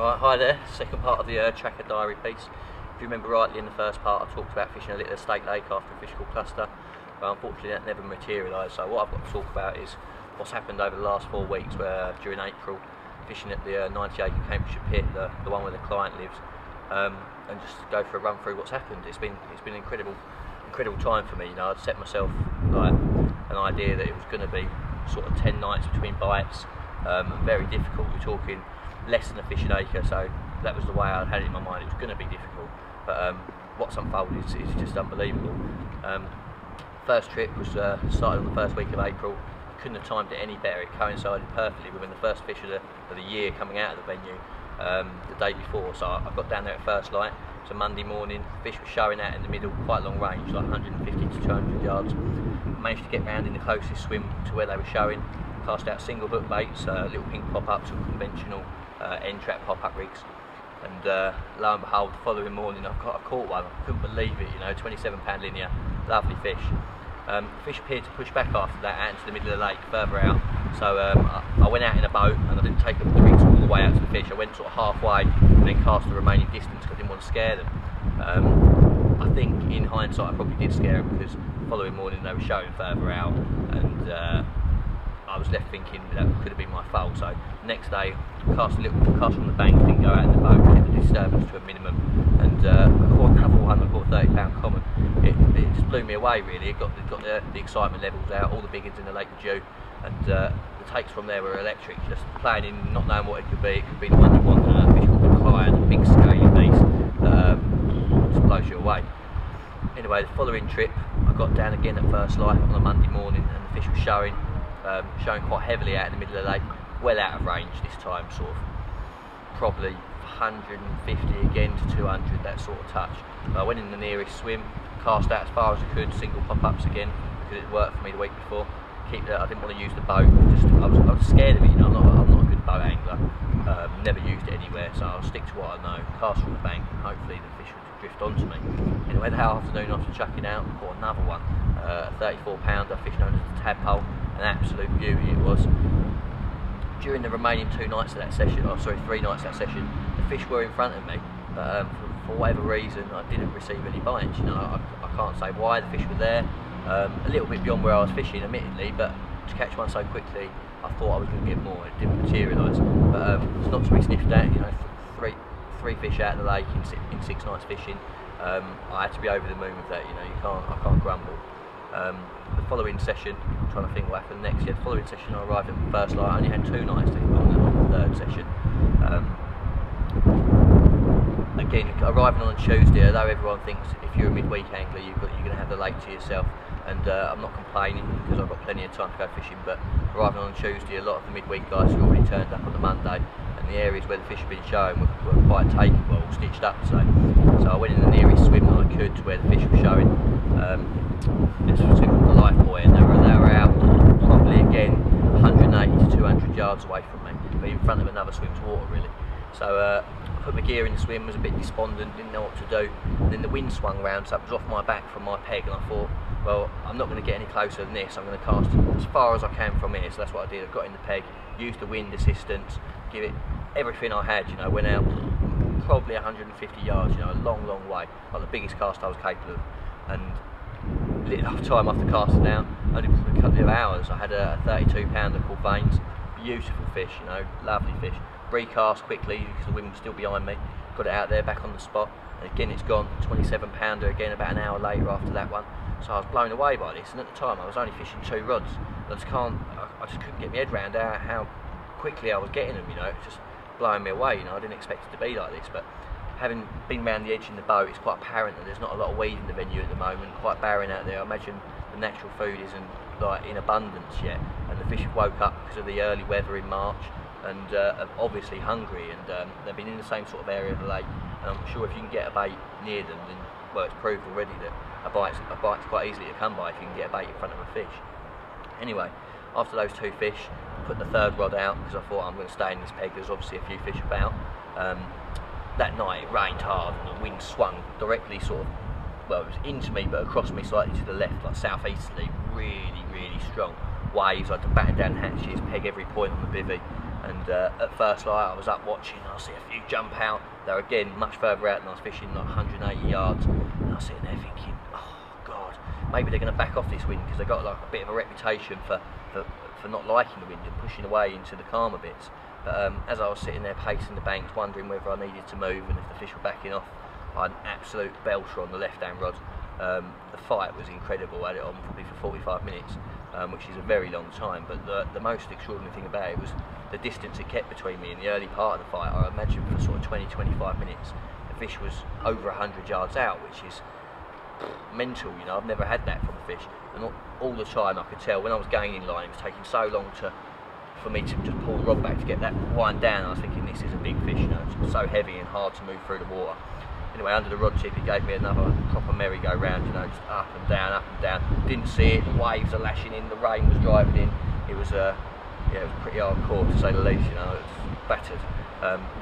Right, hi there, second part of the Trakker diary piece. If you remember rightly, in the first part I talked about fishing a little estate lake after a fish called cluster, but unfortunately that never materialised. So what I've got to talk about is what's happened over the last 4 weeks, where during April, fishing at the 90-acre Cambridgeshire pit, the one where the client lives, and just go for a run through what's happened. It's been an incredible time for me. You know, I'd set myself like an idea that it was going to be sort of 10 nights between bites, and very difficult. We're talking less than a fish an acre, so that was the way I had it in my mind. It was going to be difficult, but what's unfolded is just unbelievable. First trip was started on the first week of April. Couldn't have timed it any better. It coincided perfectly with when the first fish of the year coming out of the venue the day before. So I got down there at first light. It's a Monday morning. Fish was showing out in the middle, quite long range, like 150 to 200 yards. Managed to get round in the closest swim to where they were showing. Cast out single hook baits, little pink pop-ups, or conventional end trap pop-up rigs, and lo and behold, the following morning I caught one. I couldn't believe it, you know, 27-pound linear, lovely fish. Fish appeared to push back after that out into the middle of the lake, further out. So I went out in a boat and I didn't take the rigs all the way out to the fish. I went sort of halfway and then cast the remaining distance because I didn't want to scare them. I think in hindsight I probably did scare them, because the following morning they were showing further out, and I was left thinking that could have been my fault. So next day, cast from the bank, didn't go out in the boat, kept the disturbance to a minimum, and I caught another one. I caught a 30-pound common. It just blew me away, really. It got the excitement levels out, all the big ones in the lake were due, and the takes from there were electric. Just playing in, not knowing what it could be. It could be the one you want, a fish called a client, a big scaly beast that just blows you away. Anyway, the following trip, I got down again at first light on a Monday morning, and the fish was showing quite heavily out in the middle of the lake, well out of range this time, sort of probably 150 again to 200, that sort of touch. I went in the nearest swim, cast out as far as I could, single pop-ups again, because it worked for me the week before. I didn't want to use the boat, I was scared of it, you know. I'm not a good boat angler, never used it anywhere, so I'll stick to what I know, cast from the bank, and hopefully the fish would drift onto me. Anyway, that afternoon after chucking out, I caught another one, a 34-pounder, fish known as the tadpole. An absolute beauty it was. During the remaining 2 nights of that session, 3 nights of that session, the fish were in front of me, but for whatever reason I didn't receive any bites. You know, I can't say why. The fish were there, a little bit beyond where I was fishing, admittedly, but to catch one so quickly, I thought I was going to get more. It didn't materialise, but it's not to be sniffed at. You know, three fish out of the lake in 6 nights fishing. I had to be over the moon with that. You know, I can't grumble. The following session, I'm trying to think what happened next. Yeah, the following session I arrived at the first light. I only had 2 nights on the third session. Again, arriving on a Tuesday, although everyone thinks if you're a midweek angler you're going to have the lake to yourself, and I'm not complaining because I've got plenty of time to go fishing, but arriving on Tuesday, a lot of the midweek guys had already turned up on the Monday, and the areas where the fish had been shown were quite takeable, stitched up today. So I went in the nearest swim that I could to where the fish were showing. This was called the Life Boy, and they were out probably again 180 to 200 yards away from me, but in front of another swim's water really. So I put my gear in the swim, was a bit despondent, didn't know what to do, and then the wind swung round, so it was off my back from my peg, and I thought, well, I'm not going to get any closer than this. I'm going to cast as far as I can from here. So that's what I did. I got in the peg, used the wind assistance, give it everything I had, you know. Went out probably 150 yards, you know, a long way, like the biggest cast I was capable of, and lit enough time after casting out, only for a couple of hours. I had a 32-pounder called Veins, beautiful fish, you know, lovely fish. Recast quickly because the wind was still behind me, got it out there back on the spot, and again it's gone. 27-pounder again about an hour later after that one. So I was blown away by this, and at the time I was only fishing 2 rods. I just couldn't get my head around how quickly I was getting them, you know. It's just blowing me away, you know. I didn't expect it to be like this, but having been round the edge in the boat, it's quite apparent that there's not a lot of weed in the venue at the moment, quite barren out there. I imagine the natural food isn't like in abundance yet, and the fish have woke up because of the early weather in March, and are obviously hungry, and they've been in the same sort of area of the lake, and I'm sure if you can get a bait near them, then, well, it's proved already that a bite's quite easily to come by if you can get a bait in front of a fish. Anyway, after those 2 fish, I put the 3rd rod out because I thought I'm going to stay in this peg. There's obviously a few fish about. That night it rained hard and the wind swung directly sort of, well, it was into me but across me slightly to the left, like southeasterly, really strong. Waves, I had to batten down hatches, peg every point on the bivvy, And at first light I was up watching, I see a few jump out. They're again much further out than I was fishing, like 180 yards. And I was sitting there thinking, oh God, maybe they're going to back off this wind, because they've got like a bit of a reputation for not liking the wind and pushing away into the calmer bits. But as I was sitting there pacing the banks, wondering whether I needed to move and if the fish were backing off, I had an absolute belter on the left-hand rod. The fight was incredible. I had it on probably for 45 minutes, which is a very long time. But the most extraordinary thing about it was the distance it kept between me in the early part of the fight. I imagine for sort of 20-25 minutes, the fish was over 100 yards out, which is mental. You know, I've never had that from a fish, and all the time I could tell when I was going in line, it was taking so long for me to just pull the rod back to get that wind down. I was thinking, this is a big fish, you know, it's so heavy and hard to move through the water. Anyway, under the rod tip, it gave me another proper merry-go-round, you know, just up and down, up and down. Didn't see it, the waves are lashing in, the rain was driving in. It was, yeah, it was pretty hardcore to say the least, you know, it was battered.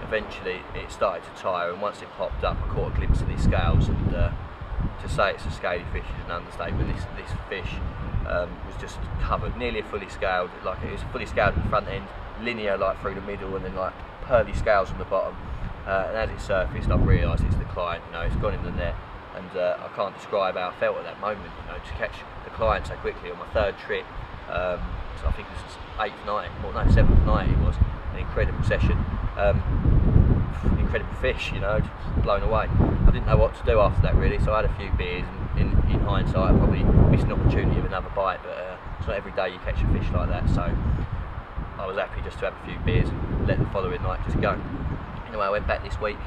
Eventually, it started to tire, and once it popped up, I caught a glimpse of these scales, and to say it's a scaly fish is an understatement. This fish was just covered, nearly fully scaled. Like, it was fully scaled at the front end, linear like through the middle, and then like pearly scales on the bottom. And as it surfaced, I've realised it's the client. You know, it's gone in the net, and I can't describe how I felt at that moment. You know, to catch the client so quickly on my third trip. So I think it was 8th night, or no, 7th night. It was an incredible session. Incredible fish, you know, just blown away. I didn't know what to do after that really, so I had a few beers, and in hindsight I probably missed an opportunity of another bite, but it's not every day you catch a fish like that, so I was happy just to have a few beers and let the following night just go. Anyway, I went back this week,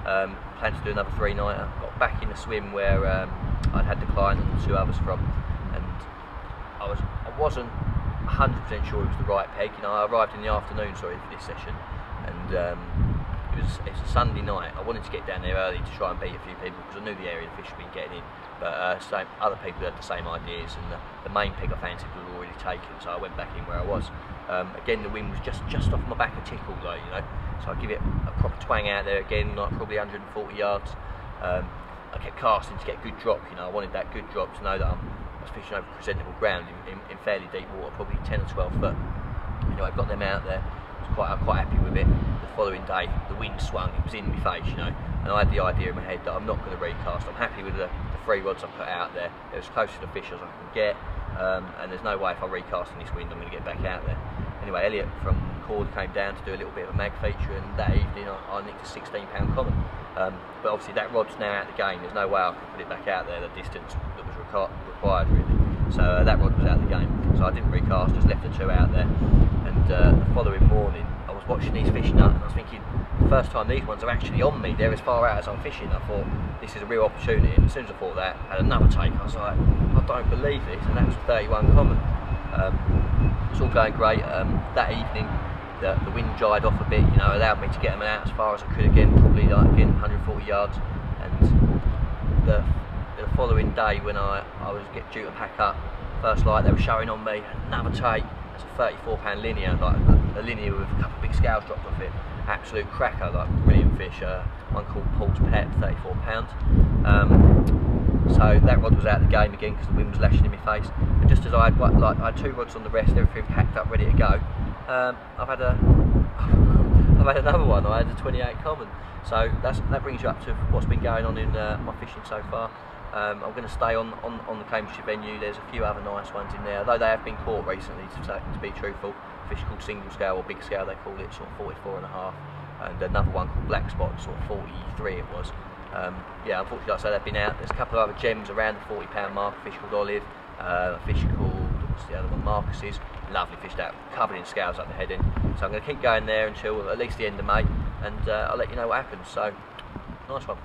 planned to do another 3-nighter, got back in the swim where I'd had the client and 2 others from, and I wasn't 100% sure it was the right peg. You know, I arrived in the afternoon, sorry, for this session, and it's a Sunday night. I wanted to get down there early to try and beat a few people, because I knew the area the fish had been getting in, but other people had the same ideas, and the main peg I fancied was already taken, so I went back in where I was. Again, the wind was just off my back a tickle, like, you know, so I give it a proper twang out there again, like probably 140 yards. I kept casting to get a good drop, you know, I wanted that good drop to know that I was fishing over presentable ground in fairly deep water, probably 10 or 12 foot. You know, I got them out there. I'm quite happy with it. The following day, the wind swung, it was in my face, you know, and I had the idea in my head that I'm not going to recast. I'm happy with the 3 rods I put out there. They're as close to the fish as I can get, and there's no way if I recast in this wind I'm going to get back out there. Anyway, Elliot from Cord came down to do a little bit of a mag feature, and that evening I nicked a 16-pound common. But obviously that rod's now out of the game. There's no way I could put it back out there, the distance that was required really. So that rod was out of the game. So I didn't recast, just left the 2 out there. And the following morning I was watching these fish nut, and I was thinking, first time these ones are actually on me, they're as far out as I'm fishing. I thought, this is a real opportunity, and as soon as I thought that, I had another take. I was like, I don't believe this, and that was a 31 common. It's all going great. That evening the wind dried off a bit, you know, allowed me to get them out as far as I could again, probably like again 140 yards. And the following day when I was due to pack up, first light they were showing on me, another take. It's a 34-pound linear, like a linear with a couple of big scales dropped off it. Absolute cracker, like brilliant fish. One called Paul's Pet, 34 pounds. So that rod was out of the game again because the wind was lashing in my face. And just as I had 2 rods on the rest, everything packed up, ready to go. I've had another one. I had a 28 common. So that brings you up to what's been going on in my fishing so far. I'm going to stay on the Cambridgeshire venue. There's a few other nice ones in there, although they have been caught recently, to be truthful. A fish called single scale, or big scale they call it, sort of 44.5, and another one called black spot, sort of 43 it was. Yeah, unfortunately, like I say, they've been out. There's a couple of other gems around the 40-pound mark, a fish called Olive, a fish called, what's the other one, Marcus's, lovely fish that, covered in scales up the head end. So I'm going to keep going there until at least the end of May, and I'll let you know what happens. So, nice one.